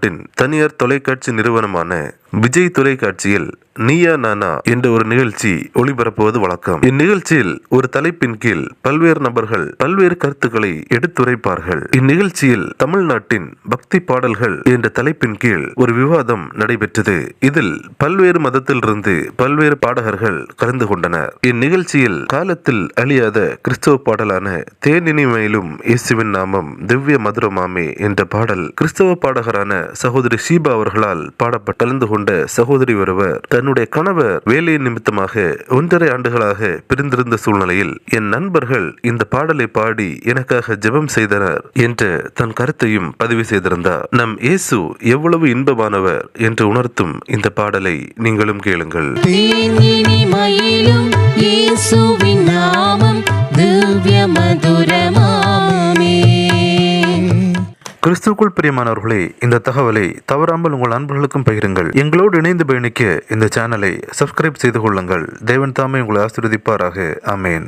தமிழ்நாட்டின் தனியார் தொலைக்காட்சி நிறுவனமான விஜய் தொலைக்காட்சியில் நீயா நானா என்ற ஒரு நிகழ்ச்சி ஒளிபரப்புவது வழக்கம். இந்நிகழ்ச்சியில் ஒரு தலைப்பின் கீழ் பல்வேறு நபர்கள் பல்வேறு கருத்துக்களை எடுத்துரைப்பார்கள். இந்நிகழ்ச்சியில் தமிழ்நாட்டின் பக்தி பாடல்கள் என்ற தலைப்பின் கீழ் ஒரு விவாதம் நடைபெற்றது. இதில் பல்வேறு மதத்திலிருந்து பல்வேறு பாடகர்கள் கலந்து கொண்டனர். இந்நிகழ்ச்சியில் காலத்தில் அழியாத கிறிஸ்தவ பாடலான தேனினிமையிலும் இயேசுவின் நாமம் திவ்ய மதுரமாமே என்ற பாடல் கிறிஸ்தவ பாடகரான சகோதரி ஷீபா அவர்களால் பாடப்பட்டு கலந்து கொண்ட சகோதரி ஒருவர் தன்னுடைய கணவர் வேலை நிமித்தமாக 1.5 ஆண்டுகளாக பிரிந்திருந்த சூழ்நிலையில் என் நண்பர்கள் இந்த பாடலை பாடி எனக்காக ஜெபம் செய்தனர் என்ற தன் கருத்தையும் பதிவு செய்திருந்தார். நம் இயேசு எவ்வளவு இன்பமானவர் என்று உணர்த்தும் இந்த பாடலை நீங்களும் கேளுங்கள். கிறிஸ்துவுக்குள் பிரியமானவர்களே, இந்த தகவலை தவறாமல் உங்கள் நண்பர்களுக்கும் பகிருங்கள். எங்களோடு இணைந்து பயணிக்க இந்த சேனலை சப்ஸ்கிரைப் செய்து கொள்ளுங்கள். தேவன் தாமே உங்களை ஆசீர்வதிப்பாராக. ஆமேன்.